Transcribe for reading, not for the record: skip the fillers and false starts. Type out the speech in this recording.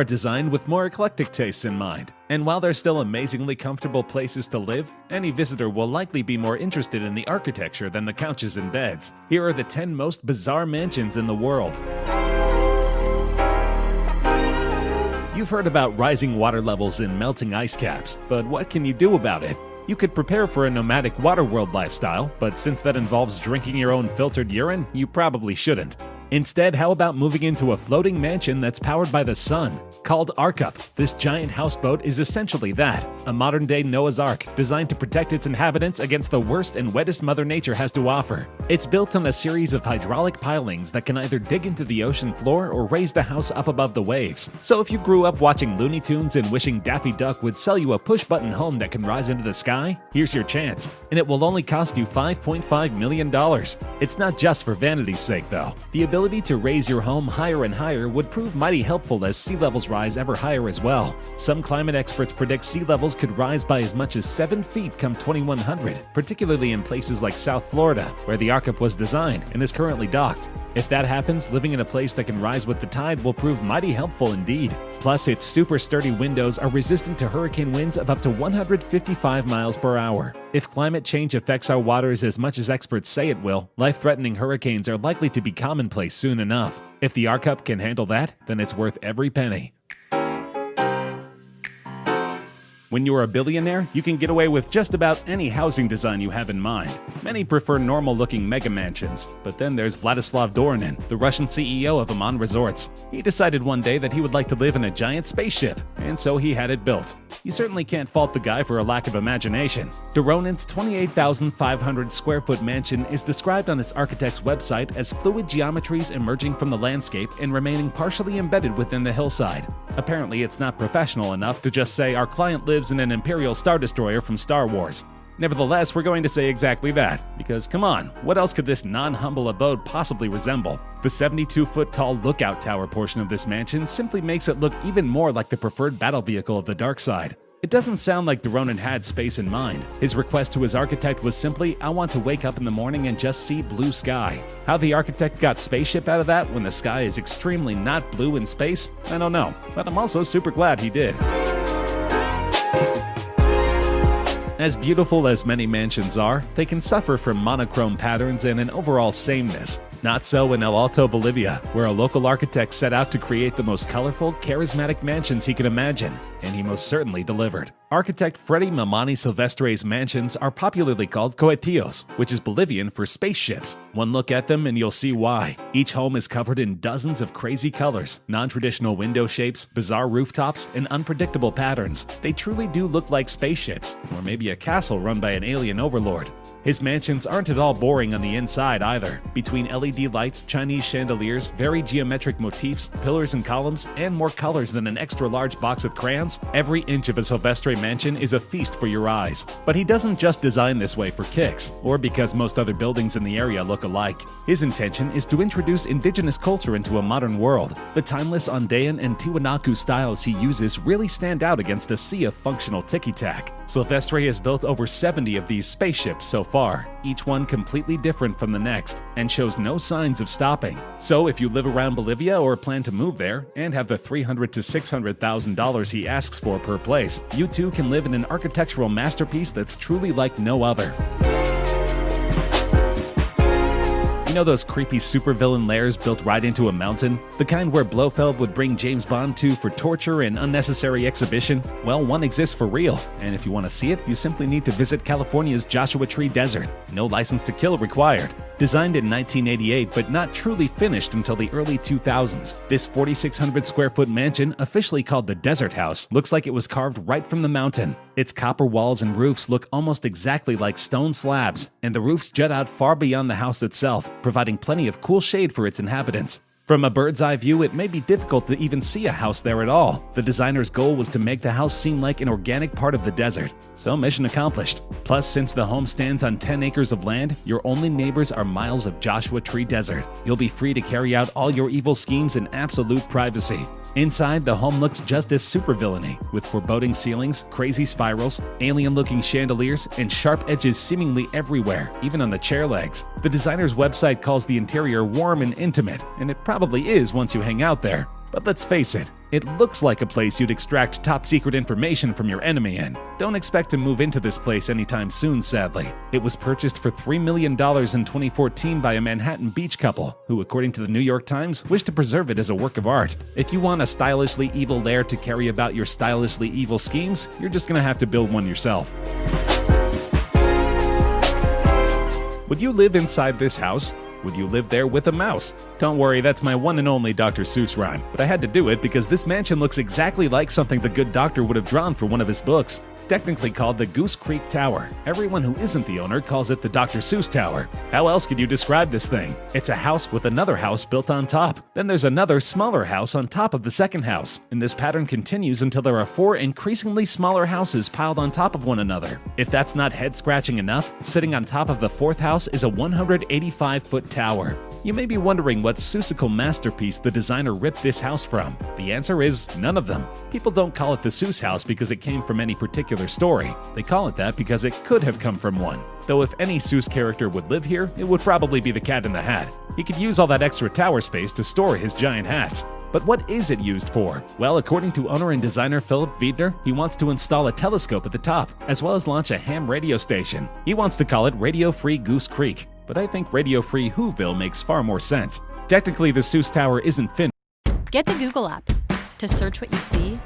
are designed with more eclectic tastes in mind. And while they're still amazingly comfortable places to live, any visitor will likely be more interested in the architecture than the couches and beds. Here are the 10 most bizarre mansions in the world. You've heard about rising water levels and melting ice caps, but what can you do about it? You could prepare for a nomadic waterworld lifestyle, but since that involves drinking your own filtered urine, you probably shouldn't. Instead, how about moving into a floating mansion that's powered by the sun? Called Arkup, this giant houseboat is essentially that, a modern-day Noah's Ark designed to protect its inhabitants against the worst and wettest Mother Nature has to offer. It's built on a series of hydraulic pilings that can either dig into the ocean floor or raise the house up above the waves. So if you grew up watching Looney Tunes and wishing Daffy Duck would sell you a push-button home that can rise into the sky, here's your chance. And it will only cost you $5.5 million. It's not just for vanity's sake, though. The ability to raise your home higher and higher would prove mighty helpful as sea levels rise ever higher as well. Some climate experts predict sea levels could rise by as much as 7 feet come 2100, particularly in places like South Florida, where the Arkup was designed and is currently docked. If that happens, living in a place that can rise with the tide will prove mighty helpful indeed. Plus, its super sturdy windows are resistant to hurricane winds of up to 155 miles per hour. If climate change affects our waters as much as experts say it will, life-threatening hurricanes are likely to be commonplace soon enough. If the Arkup can handle that, then it's worth every penny. When you're a billionaire, you can get away with just about any housing design you have in mind. Many prefer normal-looking mega mansions, but then there's Vladislav Doronin, the Russian CEO of Aman Resorts. He decided one day that he would like to live in a giant spaceship, and so he had it built. You certainly can't fault the guy for a lack of imagination. Doronin's 28,500 square foot mansion is described on its architect's website as fluid geometries emerging from the landscape and remaining partially embedded within the hillside. Apparently, it's not professional enough to just say our client lives in an Imperial Star Destroyer from Star Wars. Nevertheless, we're going to say exactly that, because come on, what else could this non-humble abode possibly resemble? The 72-foot-tall lookout tower portion of this mansion simply makes it look even more like the preferred battle vehicle of the dark side. It doesn't sound like Doronin had space in mind. His request to his architect was simply, I want to wake up in the morning and just see blue sky. How the architect got spaceship out of that when the sky is extremely not blue in space, I don't know, but I'm also super glad he did. As beautiful as many mansions are, they can suffer from monochrome patterns and an overall sameness. Not so in El Alto, Bolivia, where a local architect set out to create the most colorful, charismatic mansions he could imagine, and he most certainly delivered. Architect Freddy Mamani Silvestre's mansions are popularly called cohetillos, which is Bolivian for spaceships. One look at them and you'll see why. Each home is covered in dozens of crazy colors, non-traditional window shapes, bizarre rooftops, and unpredictable patterns. They truly do look like spaceships, or maybe a castle run by an alien overlord. His mansions aren't at all boring on the inside either. Between LED lights, Chinese chandeliers, very geometric motifs, pillars and columns, and more colors than an extra-large box of crayons, every inch of a Silvestre mansion is a feast for your eyes. But he doesn't just design this way for kicks, or because most other buildings in the area look alike. His intention is to introduce indigenous culture into a modern world. The timeless Andean and Tiwanaku styles he uses really stand out against a sea of functional ticky-tack. Silvestre has built over 70 of these spaceships so far, each one completely different from the next, and shows no signs of stopping. So if you live around Bolivia or plan to move there, and have the $300,000 to $600,000 he asks for per place, you too can live in an architectural masterpiece that's truly like no other. You know those creepy supervillain lairs built right into a mountain? The kind where Blofeld would bring James Bond to for torture and unnecessary exhibition? Well, one exists for real, and if you want to see it, you simply need to visit California's Joshua Tree Desert. No license to kill required. Designed in 1988 but not truly finished until the early 2000s, this 4,600 square foot mansion, officially called the Desert House, looks like it was carved right from the mountain. Its copper walls and roofs look almost exactly like stone slabs, and the roofs jut out far beyond the house itself, providing plenty of cool shade for its inhabitants. From a bird's eye view, it may be difficult to even see a house there at all. The designer's goal was to make the house seem like an organic part of the desert. So mission accomplished. Plus, since the home stands on 10 acres of land, your only neighbors are miles of Joshua Tree Desert. You'll be free to carry out all your evil schemes in absolute privacy. Inside, the home looks just as supervillainy, with foreboding ceilings, crazy spirals, alien-looking chandeliers, and sharp edges seemingly everywhere, even on the chair legs. The designer's website calls the interior warm and intimate, and it probably is once you hang out there. But let's face it, It looks like a place you'd extract top-secret information from your enemy in. Don't expect to move into this place anytime soon, sadly. It was purchased for $3 million in 2014 by a Manhattan Beach couple, who, according to the New York Times, wish to preserve it as a work of art. If you want a stylishly evil lair to carry about your stylishly evil schemes, you're just gonna have to build one yourself. Would you live inside this house? Would you live there with a mouse? Don't worry, that's my one and only Dr. Seuss rhyme, but I had to do it because this mansion looks exactly like something the good doctor would have drawn for one of his books. Technically called the Goose Creek Tower, everyone who isn't the owner calls it the Dr. Seuss Tower. How else could you describe this thing? It's a house with another house built on top. Then there's another smaller house on top of the second house, and this pattern continues until there are 4 increasingly smaller houses piled on top of one another. If that's not head-scratching enough, sitting on top of the 4th house is a 185-foot tower. You may be wondering what Seussical masterpiece the designer ripped this house from. The answer is none of them. People don't call it the Seuss house because it came from any particular story. They call it that because it could have come from one. Though if any Seuss character would live here, it would probably be the Cat in the Hat. He could use all that extra tower space to store his giant hats. But what is it used for? Well, according to owner and designer Philip Wiedner, he wants to install a telescope at the top, as well as launch a ham radio station. He wants to call it Radio Free Goose Creek, but I think Radio Free Whoville makes far more sense. Technically, the Seuss Tower isn't finished. Get the Google app to search what you see,